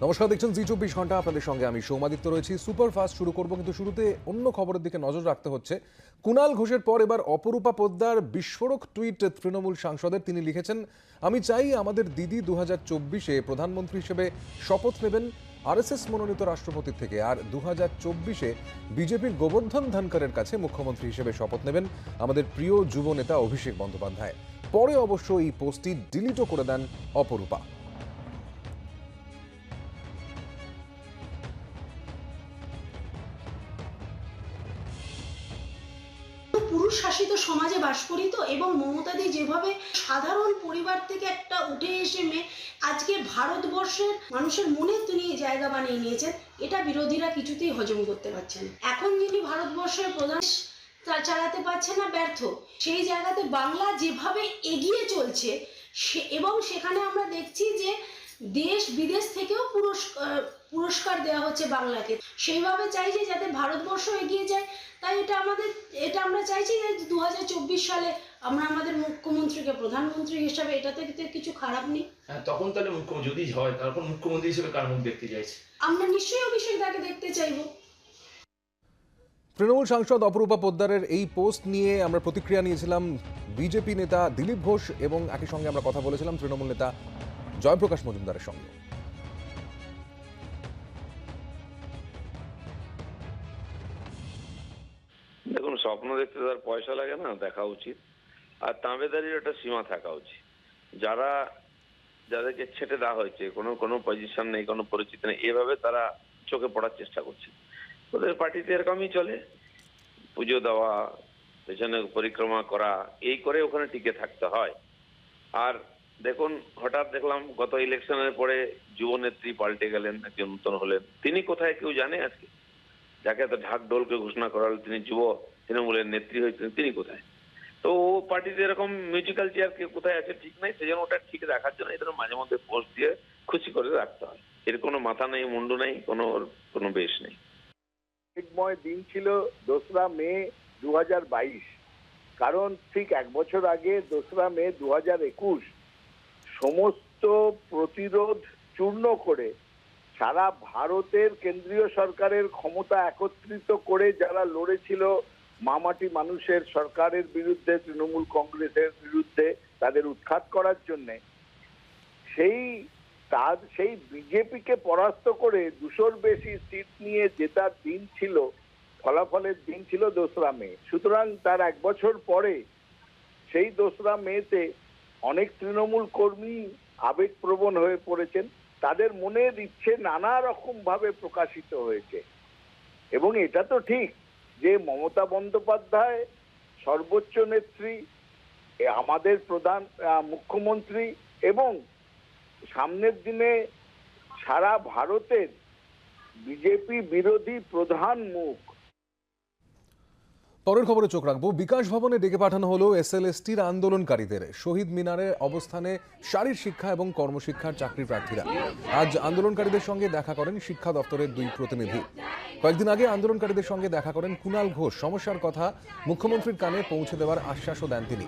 নমস্কার, দেখছেন জি24 ঘন্টা। আপনাদের সঙ্গে আমি সৌমাদিত্য রয়েছি। সুপার ফাস্ট শুরু করব, কিন্তু শুরুতে অন্য খবরের দিকে নজর রাখতে হচ্ছে। কুণাল ঘোষের পর এবার অপরূপা পোদ্দার বিস্ফোরক টুইট তৃণমূল সাংসদের। তিনি লিখেছেন, আমি চাই আমাদের দিদি 2024-এ প্রধানমন্ত্রী হিসেবে শপথ নেবেন আরএসএস মনোনীত রাষ্ট্রপতির থেকে, আর 2024-এ বিজেপির গোবর্ধন ধনকরের কাছে মুখ্যমন্ত্রী হিসেবে শপথ নেবেন আমাদের প্রিয় যুব নেতা অভিষেক বন্দ্যোপাধ্যায়। পরে অবশ্য এই পোস্টটি ডিলিটও করে দেন অপরূপা। পুরুষ শাসিত সমাজে বাস করি তো, এবং মমতাদি যেভাবে সাধারণ পরিবার থেকে একটা উঠে এসে মেয়ে আজকে ভারতবর্ষের মানুষের মনে তিনি জায়গা বানিয়ে নিয়েছেন, এটা বিরোধীরা কিছুতেই হজম করতে পারছেন। এখন যিনি ভারতবর্ষের প্রধান চালাতে পারছে না, ব্যর্থ। সেই জায়গাতে বাংলা যেভাবে এগিয়ে চলছে এবং সেখানে আমরা দেখছি যে দেশ বিদেশ থেকেও পুরস্কার দেওয়া হচ্ছে বাংলাকে। সেইভাবে চাইছি যাতে ভারতবর্ষ এগিয়ে যায়। তাই এটা আমরা চাইছি যে 2024 সালে আমরা আমাদের মুখ্যমন্ত্রীকে প্রধানমন্ত্রী হিসাবে, এটাতে কিছু খারাপ নেই। তখন তাহলে মুখ্যমন্ত্রী যদি হয়, তারপর মুখ্যমন্ত্রী হিসেবে কার মুখ দেখতে চাইছে? আমরা নিশ্চয়ই অভিষেক দাকে দেখতে চাইবো। তৃণমূল সাংসদ অপরূপা পোদ্দারের এই পোস্ট নিয়ে আমরা প্রতিক্রিয়া নিয়েছিলাম বিজেপি নেতা দিলীপ ঘোষ, এবং একই সঙ্গে আমরা কথা বলেছিলাম তৃণমূল নেতা জয়প্রকাশ মজুমদারের সঙ্গে। দেখুন, স্বপ্ন দেখতে তার পয়সা লাগে না, দেখা উচিত। আর তাঁবেদারির একটা সীমা থাকা উচিত। যাদেরকে ছেটে দেওয়া হয়েছে, কোনো পজিশন নেই, কোনো পরিচিতি নেই, এভাবে তারা চোখে পড়ার চেষ্টা করছে। ওদের পার্টিতে এরকমই চলে, পুজো দেওয়া, পেছনে পরিক্রমা করা, এই করে ওখানে টিকে থাকতে হয়। আর দেখুন, হঠাৎ দেখলাম গত ইলেকশনের পরে যুব নেত্রী পাল্টে গেলেন, একজন নতুন হলেন। তিনি কোথায় কেউ জানে আজকে? যাকে এত ঢাক ঢোলকে ঘোষণা করা হল তিনি যুব তৃণমূলের নেত্রী হয়েছিলেন, তিনি কোথায়? তো ও পার্টিতে এরকম মিউজিক্যাল চেয়ার কে কোথায় আছে ঠিক নাই। সেই জন্য ওটা ঠিক রাখার জন্য এদের মাঝে মধ্যে পোস্ট দিয়ে খুশি করে রাখতে হয়। এর কোনো মাথা নেই, মুন্ডু নেই, কোনো বেশ নেই। একময় দিন ছিল 2রা মে 2022। কারণ ঠিক এক বছর আগে 2রা মে 2021 সমস্ত প্রতিরোধ চূর্ণ করে সারা ভারতের কেন্দ্রীয় সরকারের ক্ষমতা একত্রিত করে যারা লড়েছিল মামাটি মানুষের সরকারের বিরুদ্ধে, তৃণমূল কংগ্রেসের বিরুদ্ধে, তাদের উৎখাত করার জন্য, সেই বিজেপিকে পরাস্ত করে 200-র বেশি সিট নিয়ে জেতার দিন ছিল, ফলাফলের দিন ছিল 2রা মে। সুতরাং তার এক বছর পরে সেই 2রা মেতে অনেক তৃণমূল কর্মী আবেগপ্রবণ হয়ে পড়েছেন। তাদের মনের ইচ্ছে নানা রকম ভাবে প্রকাশিত হয়েছে। এবং এটা তো ঠিক যে মমতা বন্দ্যোপাধ্যায় সর্বোচ্চ নেত্রী, আমাদের প্রধান মুখ্যমন্ত্রী, এবং সামনের দিনে সারা ভারতের বিজেপি বিরোধী প্রধান মুখ। পরের খবরে চোখ রাখবো। বিকাশ ভবনে ডেকে পাঠানো হলো এসএলএসটির আন্দোলনকারীদের। শহীদ মিনারে অবস্থানে শারীর শিক্ষা এবং কর্মশিক্ষার চাকরি প্রার্থীরা। আজ আন্দোলনকারীদের সঙ্গে দেখা করেন শিক্ষা দপ্তরের 2 প্রতিনিধি। কয়েকদিন আগে আন্দোলনকারীদের সঙ্গে দেখা করেন কুণাল ঘোষ। সমস্যার কথা মুখ্যমন্ত্রীর কানে পৌঁছে দেওয়ার আশ্বাসও দেন তিনি।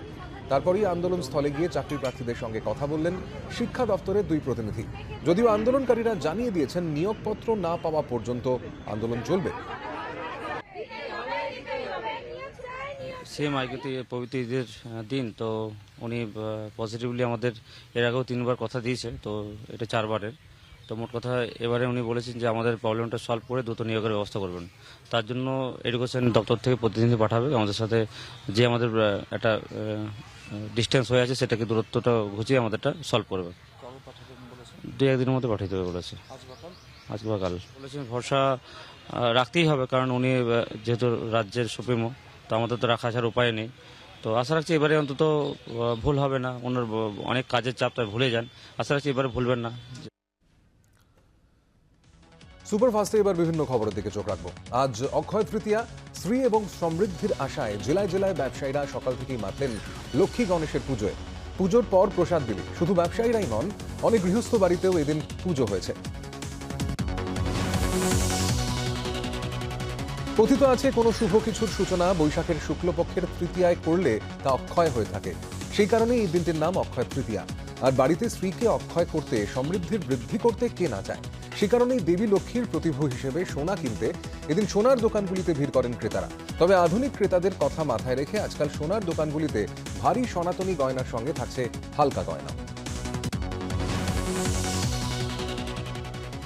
তারপরই আন্দোলন স্থলে গিয়ে চাকরি প্রার্থীদের সঙ্গে কথা বললেন শিক্ষা দপ্তরের 2 প্রতিনিধি। যদিও আন্দোলনকারীরা জানিয়ে দিয়েছেন নিয়োগপত্র না পাওয়া পর্যন্ত আন্দোলন চলবে। সেম আজকে পবিত্র ঈদের দিন, তো উনি পজিটিভলি আমাদের এর আগেও 3বার কথা দিয়েছে, তো এটা 4বারের। তো মোট কথা এবারে উনি বলেছেন যে আমাদের প্রবলেমটা সলভ করে দ্রুত নিয়োগের ব্যবস্থা করবেন। তার জন্য এডুকেশন দপ্তর থেকে প্রতিনিধি পাঠাবে আমাদের সাথে, যে আমাদের একটা ডিস্টেন্স হয়ে আছে সেটাকে দূরত্বটা ঘুচিয়ে আমাদেরটা সলভ করবে। 2-1 দিনের মধ্যে পাঠিয়ে দেবে বলেছে। আজ বা কাল বলেছেন। ভরসা রাখতেই হবে, কারণ উনি যেহেতু রাজ্যের সুপ্রিমো, তো আমাদের তো রাখা আসার উপায় নেই। তো আশা রাখছি এবারে অন্তত ভুল হবে না। ওনার অনেক কাজের চাপ, তাই ভুলে যান। আশা রাখছি এবারে ভুলবেন না। সুপারফাস্টে এবার বিভিন্ন খবরের দিকে চোখ রাখবো। আজ অক্ষয় তৃতীয়া। শ্রী এবং সমৃদ্ধির আশায় জেলায় জেলায় ব্যবসায়ীরা সকাল থেকেই মাতলেন লক্ষ্মী গণেশের পুজোয়। পুজোর পর প্রসাদ বিলি। শুধু ব্যবসায়ীরাই নন, অনেক গৃহস্থ বাড়িতেও এদিন পুজো হয়েছে। কথিত আছে, কোনো শুভ কিছুর সূচনা বৈশাখের শুক্লপক্ষের তৃতীয়ায় করলে তা অক্ষয় হয়ে থাকে। সেই কারণেই এই দিনটির নাম অক্ষয় তৃতীয়া। আর বাড়িতে স্ত্রীকে অক্ষয় করতে, সমৃদ্ধির বৃদ্ধি করতে কে না চায়। সে কারণেই দেবী লক্ষ্মীর প্রতিভূ হিসেবে সোনা কিনতে এদিন সোনার দোকানগুলিতে ভিড় করেন ক্রেতারা। তবে আধুনিক ক্রেতাদের কথা মাথায় রেখে আজকাল সোনার দোকানগুলিতে ভারী সনাতনী গয়নার সঙ্গে থাকছে হালকা গয়না।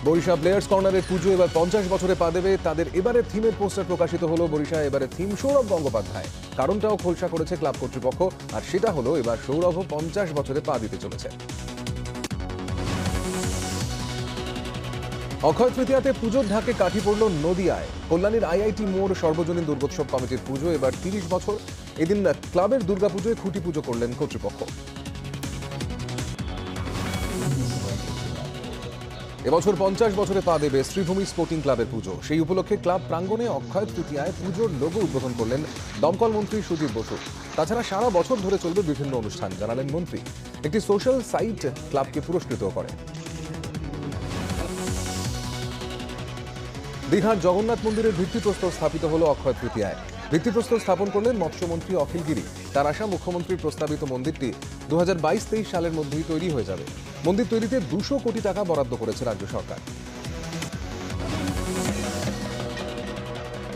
বরিশা প্লেয়ার্স কর্নারের পুজো এবার 50 বছরে পা দেবে। তাদের এবারের থিমের পোস্টার প্রকাশিত হলো। বরিশা এবারে থিম সৌরভ গঙ্গোপাধ্যায়। কারণটাও খোলসা করেছে ক্লাব কর্তৃপক্ষ, আর সেটা হলো এবার সৌরভও 50 বছরে পা দিতে চলেছে। অক্ষয় তৃতীয়াতে পুজোর ঢাকে কাঠি পড়ল নদিয়ায়। কল্যাণীর আইআইটি মোড় সর্বজনীন দুর্গোৎসব কমিটির পুজো এবার 30 বছর। এদিন ক্লাবের দুর্গাপুজোয় খুঁটি পুজো করলেন কর্তৃপক্ষ। এবছর 50 বছরে পা দেবে শ্রীভূমি স্পোর্টিং ক্লাবের পুজো। সেই উপলক্ষে ক্লাব প্রাঙ্গণে অক্ষয় তৃতীয়ায় পুজোর লোগো উদ্বোধন করলেন দমকল মন্ত্রী সুজিত বসু। তাছাড়া সারা বছর ধরে চলবে বিভিন্ন অনুষ্ঠান, জানালেন মন্ত্রী। একটি সোশ্যাল সাইট ক্লাবকে পুরস্কৃত করে। দীঘার জগন্নাথ মন্দিরের ভিত্তিপ্রস্তর স্থাপিত হলো অক্ষয় তৃতীয়ায়। ভিত্তিপ্রস্তর স্থাপন করলেন মৎস্যমন্ত্রী অখিল গিরি। তার আশা, মুখ্যমন্ত্রীর প্রস্তাবিত মন্দিরটি 2022-23 সালের মধ্যেই তৈরি হয়ে যাবে। মন্দির তৈরিতে 200 কোটি টাকা বরাদ্দ করেছে রাজ্য সরকার।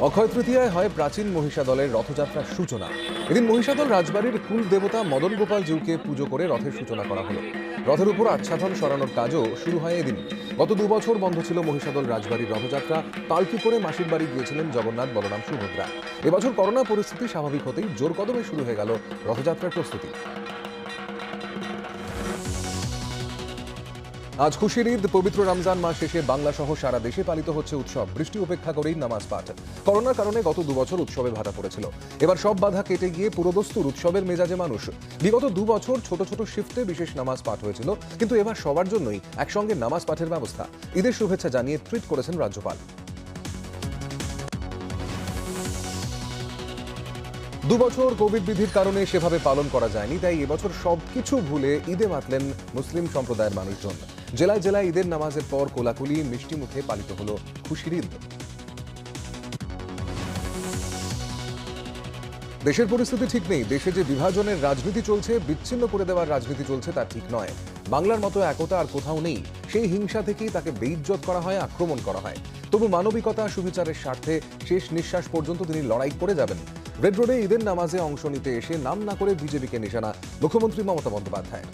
অক্ষয় তৃতীয়ায় হয় প্রাচীন মহিষাদলের রথযাত্রার সূচনা। এদিন মহিষাদল রাজবাড়ির কুল দেবতা মদন গোপাল জিউকে পুজো করে রথের সূচনা করা হলো। রথের উপর আচ্ছাদন সরানোর কাজও শুরু হয় এদিন। গত 2 বছর বন্ধ ছিল মহিষাদল রাজবাড়ির রথযাত্রা। পালকি করে মাসির বাড়ি গিয়েছিলেন জগন্নাথ, বলরাম, সুভদ্রা। এবছর করোনা পরিস্থিতি স্বাভাবিক হতেই জোর কদমে শুরু হয়ে গেল রথযাত্রার প্রস্তুতি। আজ খুশির ঈদ। পবিত্র রমজান মাস শেষে বাংলা সহ সারা দেশে পালিত হচ্ছে উৎসব। বৃষ্টি উপেক্ষা করেই নামাজ পাঠ। করোনার কারণে গত 2 বছর উৎসবে ভাটা পড়েছিল। এবার সব বাধা কেটে গিয়ে পুরোদস্তুর উৎসবের মেজাজে মানুষ। বিগত 2 বছর ছোট ছোট শিফটে বিশেষ নামাজ পাঠ হয়েছিল, কিন্তু এবার সবার জন্যই একসঙ্গে নামাজ পাঠের ব্যবস্থা। ঈদের শুভেচ্ছা জানিয়ে টুইট করেছেন রাজ্যপাল। 2 বছর কোভিড বিধির কারণে সেভাবে পালন করা যায়নি, তাই এবছর সবকিছু ভুলে ঈদে মাতলেন মুসলিম সম্প্রদায়ের মানুষজন। জেলায় জেলায় ঈদের নামাজের পর কোলাকুলি মিষ্টি মুখে পালিত হলো খুশির ঈদ। দেশের পরিস্থিতি ঠিক নেই। দেশে যে বিভাজনের রাজনীতি চলছে, বিচ্ছিন্ন করে দেওয়ার রাজনীতি চলছে, তা ঠিক নয়। বাংলার মতো একতা আর কোথাও নেই। সেই হিংসা থেকেই তাকে বেইজ্জত করা হয়, আক্রমণ করা হয়। তবু মানবিকতা, সুবিচারের স্বার্থে শেষ নিঃশ্বাস পর্যন্ত তিনি লড়াই করে যাবেন। রেড রোডে ঈদের নামাজে অংশ নিতে এসে নাম না করে বিজেপিকে নিশানা মুখ্যমন্ত্রী মমতা বন্দ্যোপাধ্যায়।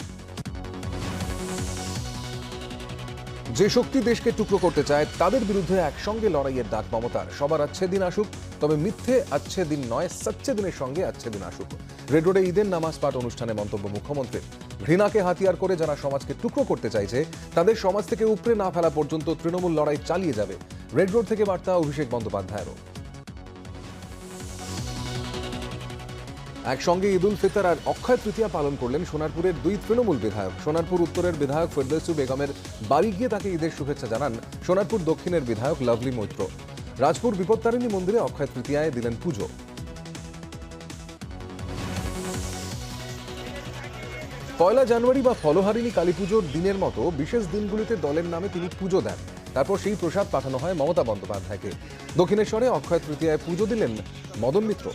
যে শক্তি দেশকে টুকরো করতে চায়, তাদের বিরুদ্ধে একসঙ্গে লড়াইয়ের ডাক মমতার। সবার আচ্ছে দিন আসুক, তবে মিথ্যে আচ্ছে দিন নয়, সচ্চে দিনের সঙ্গে আচ্ছে দিন আসুক। রেড রোডে ঈদের নামাজ পাঠ অনুষ্ঠানে মন্তব্য মুখ্যমন্ত্রীর। ঘৃণাকে হাতিয়ার করে যারা সমাজকে টুকরো করতে চাইছে, তাদের সমাজ থেকে উপড়ে না ফেলা পর্যন্ত তৃণমূল লড়াই চালিয়ে যাবে। রেড রোড থেকে বার্তা অভিষেক বন্দ্যোপাধ্যায়েরও। একসঙ্গে ঈদ উল ফিতর আর অক্ষয় তৃতীয়া পালন করলেন সোনারপুরের 2 তৃণমূল বিধায়ক। সোনারপুর উত্তরের বিধায়ক ফেরদৌসী বেগমের বাড়ি গিয়ে তাকে ঈদের শুভেচ্ছা জানান সোনারপুর দক্ষিণের বিধায়ক লাভলি মৈত্র। রাজপুর বিপত্তারিণী মন্দিরে অক্ষয় তৃতীয়ায় দিলেন পুজো। পয়লা জানুয়ারি বা ফলহারিণী কালী পুজোর দিনের মতো বিশেষ দিনগুলিতে দলের নামে তিনি পুজো দেন। তারপর সেই প্রসাদ পাঠানো হয় মমতা বন্দ্যোপাধ্যায়কে। দক্ষিণেশ্বরে অক্ষয় তৃতীয়ায় পুজো দিলেন মদন মিত্র।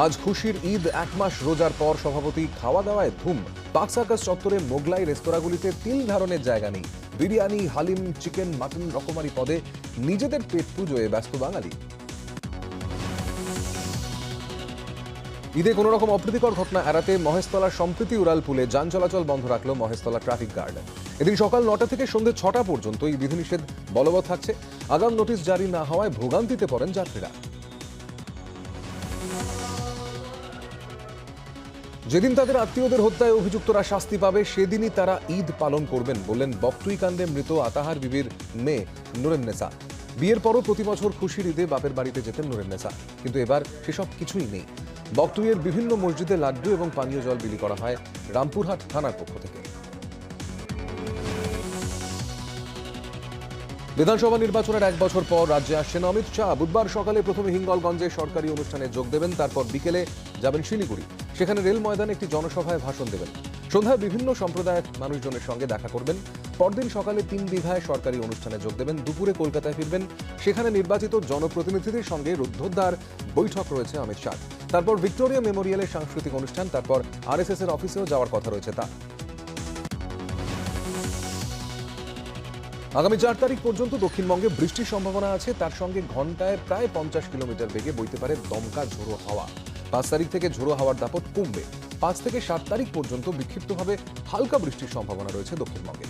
আজ খুশির ঈদ। 1 মাস রোজার পর সভাপতি খাওয়া দাওয়ায় ধুম। পার্ক সার্কাস চত্বরে মোগলাই রেস্তোরাঁগুলিতে তিল ধারণের জায়গা নেই। বিরিয়ানি, হালিম, চিকেন, মাটন রকমারি পদে নিজেদের পেট পুজোয় ব্যস্ত বাঙালি। ঈদে কোনো রকম অপ্রীতিকর ঘটনা এড়াতে মহেশতলা সম্প্রীতি উড়ালপুলে যান চলাচল বন্ধ রাখল মহেশতলা ট্রাফিক গার্ড। এদিন সকাল 9টা থেকে সন্ধ্যে 6টা পর্যন্ত এই বিধিনিষেধ বলবৎ থাকছে। আগাম নোটিশ জারি না হওয়ায় ভোগান্তিতে পড়েন যাত্রীরা। যেদিন তাদের আত্মীয়দের হত্যায় অভিযুক্তরা শাস্তি পাবে, সেদিনই তারা ঈদ পালন করবেন বললেন বকটুই কাণ্ডে মৃত আতাহার বিবির মেয়ে নুরেন্নেসা। বিয়ের পরও প্রতি বছর খুশির ঈদে বাপের বাড়িতে যেতেন নুরেন্নেসা, কিন্তু এবার সেসব কিছুই নেই। বকটুইয়ের বিভিন্ন মসজিদে লাড্ডু এবং পানীয় জল বিলি করা হয় রামপুরহাট থানার পক্ষ থেকে। বিধানসভা নির্বাচনের 1 বছর পর রাজ্যে আসছেন অমিত শাহ। বুধবার সকালে প্রথমে হিঙ্গলগঞ্জে সরকারি অনুষ্ঠানে যোগ দেবেন, তারপর বিকেলে যাবেন শিলিগুড়ি। সেখানে রেল ময়দানে একটি জনসভায় ভাষণ দেবেন। সন্ধ্যায় বিভিন্ন সম্প্রদায়ের মানুষজনের সঙ্গে দেখা করবেন। পরদিন সকালে 3 বিঘায় সরকারি অনুষ্ঠানে যোগ দেবেন। দুপুরে কলকাতায় ফিরবেন। সেখানে নির্বাচিত জনপ্রতিনিধিদের সঙ্গে রুদ্ধদ্বার বৈঠক রয়েছে অমিত শাহ। তারপর ভিক্টোরিয়া মেমোরিয়ালের সাংস্কৃতিক অনুষ্ঠান, তারপর আরএসএস এর অফিসেও যাওয়ার কথা রয়েছে তার। আগামী 4 তারিখ পর্যন্ত দক্ষিণবঙ্গে বৃষ্টির সম্ভাবনা আছে। তার সঙ্গে ঘন্টায় প্রায় 50 কিলোমিটার বেগে বইতে পারে দমকা ঝোড়ো হাওয়া। 5 তারিখ থেকে ঝোড়ো হাওয়ার দাপট কমবে। 5 থেকে 7 তারিখ পর্যন্ত বিক্ষিপ্তভাবে হালকা বৃষ্টির সম্ভাবনা রয়েছে দক্ষিণবঙ্গে।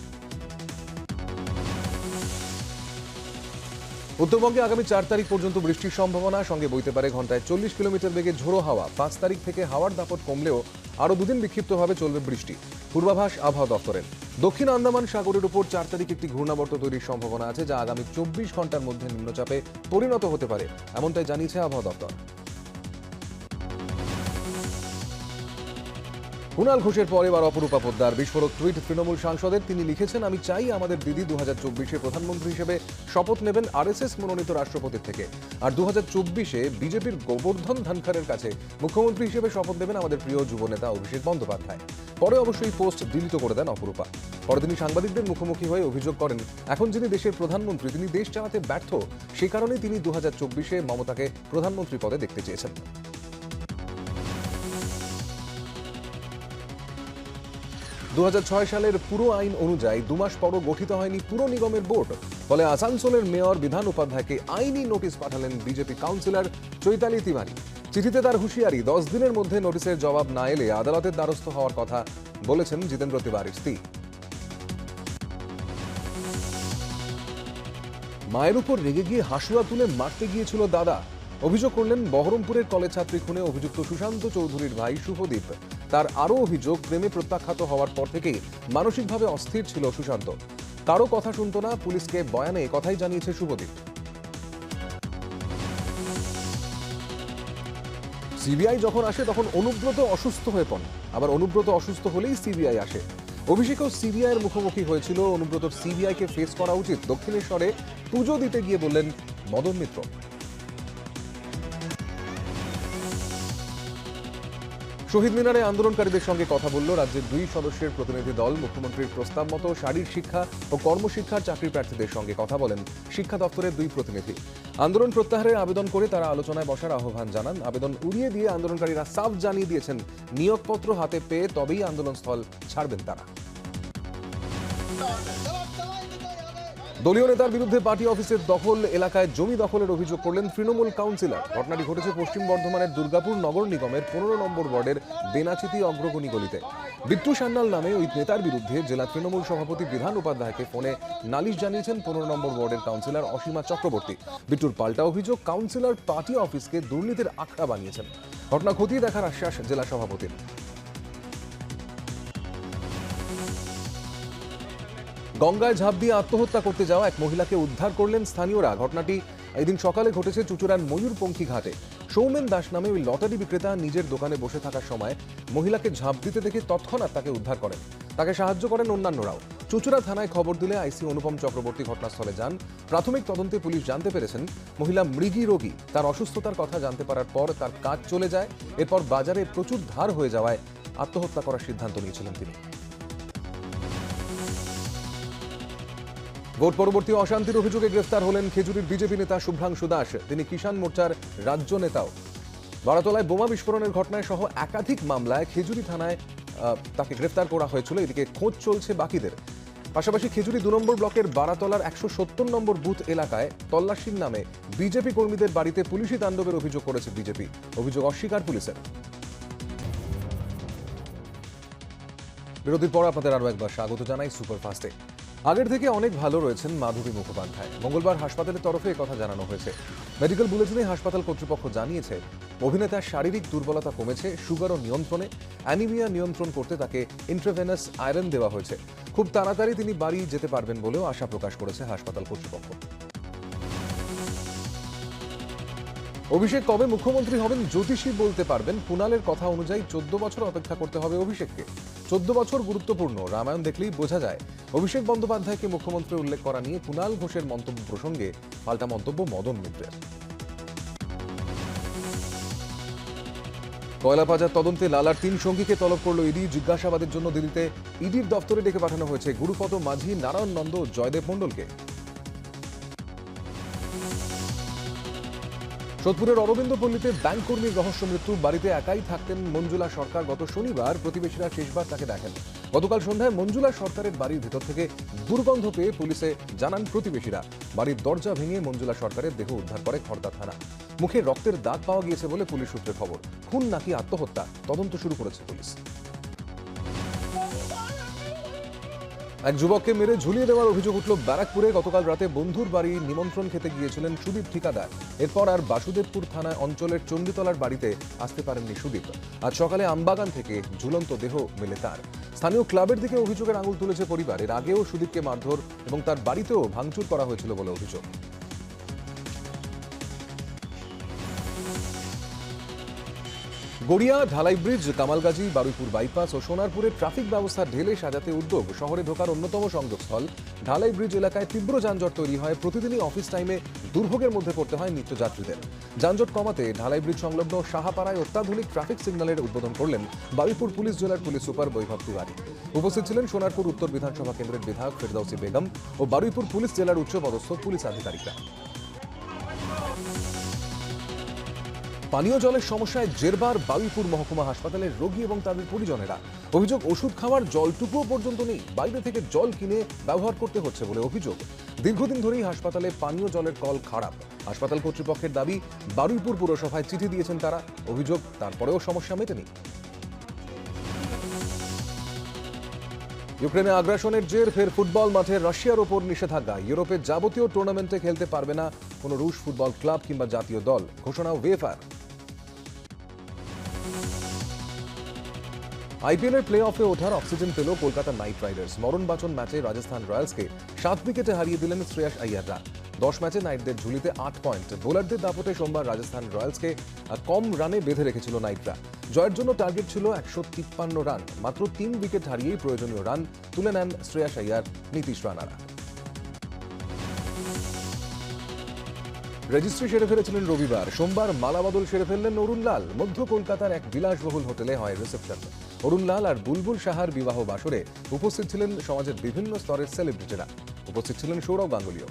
উত্তরবঙ্গে আগামী 4 তারিখ পর্যন্ত বৃষ্টির সম্ভাবনা, সঙ্গে বইতে পারে ঘন্টায় 40 কিলোমিটার বেগে ঝোড়ো হাওয়া। 5 তারিখ থেকে হাওয়ার দাপট কমলেও আরও দুদিন বিক্ষিপ্তভাবে চলবে বৃষ্টি। পূর্বাভাস আবহাওয়া দপ্তরের। দক্ষিণ আন্দামান সাগরের উপর 4 তারিখ একটি ঘূর্ণাবর্ত তৈরির সম্ভাবনা আছে, যা আগামী 24 ঘন্টার মধ্যে নিম্নচাপে পরিণত হতে পারে, এমনটাই জানিয়েছে আবহাওয়া দপ্তর। কুণাল ঘোষের পর এবার অপরূপা পোদ্দার বিস্ফোরক টুইট তৃণমূল সাংসদের। তিনি লিখেছেন, আমি চাই আমাদের দিদি 2024-এ প্রধানমন্ত্রী হিসেবে শপথ নেবেন আরএসএস মনোনীত রাষ্ট্রপতির থেকে, আর 2024-এ বিজেপির গোবর্ধন ধনখড়ের কাছে মুখ্যমন্ত্রী হিসেবে শপথ নেবেন আমাদের প্রিয় যুবনেতা অভিষেক বন্দ্যোপাধ্যায়। পরে অবশ্যই পোস্ট ডিলিট করে দেন অপরূপা। পরে তিনি সাংবাদিকদের মুখোমুখি হয়ে অভিযোগ করেন, এখন যিনি দেশের প্রধানমন্ত্রী তিনি দেশ চালাতে ব্যর্থ, সে কারণেই তিনি 2024-এ মমতাকে প্রধানমন্ত্রী পদে দেখতে চেয়েছেন। 2006 সালের পুরো আইন অনুযায়ী 2 মাস পরও গঠিত হয়নি পুর নিগমের বোর্ড। ফলে আসানসোলের মেয়র বিধান উপাধ্যায়কে আইনি নোটিশ পাঠালেন বিজেপি কাউন্সিলর চৈতালি তিওয়ারি। চিঠিতে তার হুঁশিয়ারি, 10 দিনের মধ্যে নোটিশের জবাব না এলে আদালতের দ্বারস্থ হওয়ার কথা বলেছেন জিতেন্দ্র তিওয়ারির স্ত্রী। মায়ের উপর রেগে গিয়ে হাসুয়া তুলে মারতে গিয়েছিল দাদা, অভিযোগ করলেন বহরমপুরের কলেজ ছাত্রী খুনে অভিযুক্ত সুশান্ত চৌধুরীর ভাই শুভদীপ। তার আরও অভিযোগ, প্রেমে প্রত্যাখ্যাত হওয়ার পর থেকেই মানসিকভাবে অস্থির ছিল সুশান্ত। কারো কথা শুনত না, পুলিশকে বয়ানে কথাই জানিয়েছে শুভদীপ। সিবিআই যখন আসে তখন অনুব্রত অসুস্থ হয়ে পড়েন, আবার অনুব্রত অসুস্থ হলেই সিবিআই আসে। অভিষেকও সিবিআই এর মুখোমুখি হয়েছিল। অনুব্রতর সিবিআইকে ফেস করা উচিত, দক্ষিণেশ্বরে পুজো দিতে গিয়ে বললেন মদন মিত্র। শহীদ মিনারে আন্দোলনকারীদের সঙ্গে কথা বলল রাজ্যের 2 সদস্যের প্রতিনিধি দল। মুখ্যমন্ত্রীর প্রস্তাব মতো শারীর শিক্ষা ও কর্মশিক্ষার চাকরি প্রার্থীদের সঙ্গে কথা বলেন শিক্ষা দপ্তরের 2 প্রতিনিধি। আন্দোলন প্রত্যাহারের আবেদন করে তারা আলোচনায় বসার আহ্বান জানান। আবেদন উড়িয়ে দিয়ে আন্দোলনকারীরা সাফ জানিয়ে দিয়েছেন, নিয়োগপত্র হাতে পেয়ে তবেই আন্দোলনস্থল ছাড়বেন তারা। দলীয় নেতার বিরুদ্ধে পার্টি অফিসের দখল এলাকায় জমি দখলের অভিযোগ করলেন তৃণমূল কাউন্সিলর। ঘটনাটি ঘটেছে পশ্চিম বর্ধমানের দুর্গাপুর নগর নিগমের 15 নম্বর ওয়ার্ডের বেনাচিতি অগ্রগণী গলিতে। বিট্টু সান্যাল নামে ওই নেতার বিরুদ্ধে জেলা তৃণমূল সভাপতি বিধান উপাধ্যায়কে ফোনে নালিশ জানিয়েছেন 15 নম্বর ওয়ার্ডের কাউন্সিলর অসীমা চক্রবর্তী। বিট্টুর পাল্টা অভিযোগ, কাউন্সিলর পার্টি অফিসকে দুর্নীতির আখড়া বানিয়েছেন। ঘটনা খতিয়ে দেখার আশ্বাস জেলা সভাপতির। গঙ্গায় ঝাঁপ দিয়ে আত্মহত্যা করতে যাওয়া এক মহিলাকে উদ্ধার করলেন স্থানীয়রা। ঘটনাটি এদিন সকালে ঘটেছে চুচুড়ার ময়ূরপঙ্খী ঘাটে। সৌমেন দাস নামে ওই লটারি বিক্রেতা নিজের দোকানে বসে থাকার সময় মহিলাকে ঝাঁপ দিতে দেখে তৎক্ষণাৎ তাকে উদ্ধার করেন। তাকে সাহায্য করেন অন্যান্যরাও। চুচুড়া থানায় খবর দিলে আইসি অনুপম চক্রবর্তী ঘটনাস্থলে যান। প্রাথমিক তদন্তে পুলিশ জানতে পেরেছেন মহিলা মৃগী রোগী। তার অসুস্থতার কথা জানতে পারার পর তার কাজ চলে যায়। এরপর বাজারে প্রচুর ধার হয়ে যাওয়ায় আত্মহত্যা করার সিদ্ধান্ত নিয়েছিলেন তিনি। ভোট পরবর্তী অশান্তির অভিযোগে গ্রেফতার হলেন খেজুরির বিজেপি নেতা শুভ্রাংশু দাস। তিনি কিষাণ মোর্চার রাজ্য নেতাও। বারাতলায় বোমা বিস্ফোরণের ঘটনায় সহ একাধিক মামলায় খেজুরি থানায় তাকে গ্রেফতার করা হয়েছিল। এদিকে খোঁজ চলছে বাকিদের। পাশাপাশি খেজুরি 2 নম্বর ব্লকের বারাতলার 170 নম্বর বুথ এলাকায় তল্লাশির নামে বিজেপি কর্মীদের বাড়িতে পুলিশি তাণ্ডবের অভিযোগ করেছে বিজেপি। অভিযোগ অস্বীকার পুলিশের। বিরতির পর আপনাদের আরও একবার স্বাগত জানাই সুপারফাস্টে। আগের থেকে অনেক ভালো রয়েছেন মাধবী মুখোপাধ্যায়। মঙ্গলবার হাসপাতালের তরফে কথা জানানো হয়েছে। মেডিকেল বুলেটিনে হাসপাতাল কর্তৃপক্ষ জানিয়েছে, অভিনেতার শারীরিক দুর্বলতা কমেছে, সুগারও নিয়ন্ত্রণে, অ্যানিমিয়া নিয়ন্ত্রণ করতে তাকে ইন্ট্রাভেনাস আয়রন দেওয়া হয়েছে। খুব তাড়াতাড়ি তিনি বাড়ি যেতে পারবেন বলেও আশা প্রকাশ করেছে হাসপাতাল কর্তৃপক্ষ। অভিষেক কবে মুখ্যমন্ত্রী হবেন জ্যোতিষী বলতে পারবেন। কুণালের কথা অনুযায়ী 14 বছর অপেক্ষা করতে হবে অভিষেককে। 14 বছর গুরুত্বপূর্ণ, রামায়ণ দেখলেই বোঝা যায়। অভিষেক বন্দ্যোপাধ্যায়কে মুখ্যমন্ত্রী উল্লেখ করা নিয়ে কুণাল ঘোষের মন্তব্য প্রসঙ্গে পাল্টা মন্তব্য মদন মিত্রের। কয়লা পাচার তদন্তে লালার 3 সঙ্গীকে তলব করল ইডি। জিজ্ঞাসাবাদের জন্য দিল্লিতে ইডির দফতরে ডেকে পাঠানো হয়েছে গুরুপদ মাঝি, নারায়ণ নন্দ ও জয়দেব মণ্ডলকে। সোদপুরের অরবিন্দপল্লীতে ব্যাংক কর্মীর রহস্য মৃত্যু। বাড়িতে একাই থাকতেন মঞ্জুলা সরকার। গত শনিবার প্রতিবেশীরা শেষবার তাকে দেখেন। গতকাল সন্ধ্যায় মঞ্জুলা সরকারের বাড়ির ভিতর থেকে দুর্গন্ধ পেয়ে পুলিশে জানান প্রতিবেশীরা। বাড়ির দরজা ভেঙে মঞ্জুলা সরকারের দেহ উদ্ধার করে খড়দা থানা। মুখে রক্তের দাগ পাওয়া গিয়েছে বলে পুলিশ সূত্রে খবর। খুন নাকি আত্মহত্যা তদন্ত শুরু করেছে পুলিশ। এক যুবককে মেরে ঝুলিয়ে দেওয়ার অভিযোগ উঠল ব্যারাকপুরে। গতকাল রাতে বন্ধুর বাড়ি নিমন্ত্রণ খেতে গিয়েছিলেন সুদীপ ঠিকাদার। এরপর আর বাসুদেবপুর থানা অঞ্চলের চণ্ডীতলার বাড়িতে আসতে পারেননি সুদীপ। আজ সকালে আমবাগান থেকে ঝুলন্ত দেহ মেলে তার। স্থানীয় ক্লাবের দিকে অভিযোগের আঙুল তুলেছে পরিবার। এর আগেও সুদীপকে মারধর এবং তার বাড়িতেও ভাঙচুর করা হয়েছিল বলে অভিযোগ। গড়িয়া, ঢালাই ব্রিজ, কামালগাজী, বারুইপুর বাইপাস ও সোনারপুরে ট্রাফিক ব্যবস্থা ঢেলে সাজাতে উদ্যোগ। শহরে ঢোকার অন্যতম সংযোগস্থল ঢালাই ব্রিজ এলাকায় তীব্র যানজট তৈরি হয়। প্রতিদিনই অফিস টাইমে দুর্ভোগের মধ্যে পড়তে হয় নিত্যযাত্রীদের। যানজট কমাতে ঢালাই ব্রিজ সংলগ্ন সাহাপাড়ায় অত্যাধুনিক ট্রাফিক সিগন্যালের উদ্বোধন করলেন বারুইপুর পুলিশ জেলার পুলিশ সুপার বৈভব তিওয়ারি। উপস্থিত ছিলেন সোনারপুর উত্তর বিধানসভা কেন্দ্রের বিধায়ক ফেরদৌসী বেগম ও বারুইপুর পুলিশ জেলার উচ্চপদস্থ পুলিশ আধিকারিকরা। পানীয় জলের সমস্যায় জেরবার বারুইপুর মহকুমা হাসপাতালের রোগী এবং তাদের পরিজনেরা। অভিযোগ, ওষুধ খাওয়ার জলটুকুও পর্যন্ত নেই। বাইরে থেকে জল কিনে ব্যবহার করতে হচ্ছে বলে অভিযোগ। দীর্ঘদিন ধরেই হাসপাতালে পানীয় জলের কল খারাপ। হাসপাতাল কর্তৃপক্ষের দাবি, বারুইপুর পুরসভায় চিঠি দিয়েছেন তারা। অভিযোগ, তারপরেও সমস্যা মেটেনি। ইউক্রেনে আগ্রাসনের জের ফের ফুটবল মাঠে রাশিয়ার ওপর নিষেধাজ্ঞা। ইউরোপের যাবতীয় টুর্নামেন্টে খেলতে পারবে না কোনো রুশ ফুটবল ক্লাব কিংবা জাতীয় দল, ঘোষণা উয়েফার। আইপিএলের প্লে অফে ওঠার অক্সিজেন পেল কলকাতা নাইট রাইডার্স। মরণবাচন ম্যাচে রাজস্থান রয়্যালসকে 7 উইকেটে হারিয়ে দিলেন শ্রেয়াস আইয়াররা। 10 ম্যাচে নাইটদের ঝুলিতে 8 পয়েন্ট। বোলারদের দাপটে সোমবার রাজস্থান রয়্যালসকে কম রানে বেঁধে রেখেছিল নাইটরা। জয়ের জন্য টার্গেট ছিল 153 রান। মাত্র 3 উইকেট হারিয়েই প্রয়োজনীয় রান তুলে নেন শ্রেয়াস আইয়ার, নীতিশ রানারা। রেজিস্ট্রি সেরে ফেলেছিলেন রবিবার। সোমবার মালাবদল সেরে ফেললেন অরুণ লাল। মধ্য কলকাতার এক বিলাসবহুল হোটেলে হয় রিসেপশন। অরুণ লাল আর বুলবুল সাহার বিবাহ বাসরে উপস্থিত ছিলেন সমাজের বিভিন্ন স্তরের সেলিব্রিটিরা। উপস্থিত ছিলেন সৌরভ গাঙ্গুলিও।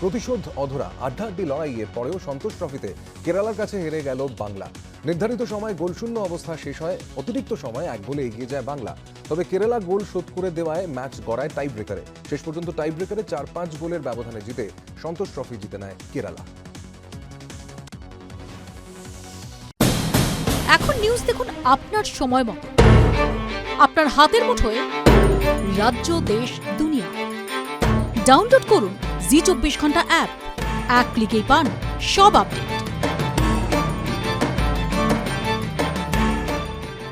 প্রতিশোধ অধরা আড্ডাআড্ডি লড়াইয়ের পরেও সন্তোষ ট্রফিতে কেরালার কাছে হেরে গেল বাংলা। নির্ধারিত সময় গোলশূন্য অবস্থা শেষ হয়। অতিরিক্ত সময় 1 গোলে এগিয়ে যায় বাংলা। তবে কেরালা গোল শোধ করে দেওয়ায় ম্যাচ গড়ায় টাই ব্রেকারে। শেষ পর্যন্ত টাই ব্রেকারে 4-5 গোলের ব্যবধানে জিতে সন্তোষ ট্রফি জিতে নেয় কেরালা। এখন নিউজ দেখুন আপনার সময় মতো, আপনার হাতের মুঠোয়। রাজ্য, দেশ, দুনিয়া। ডাউনলোড করুন জি 24 ঘন্টা অ্যাপ। এক ক্লিকেই পান সব আপডেট।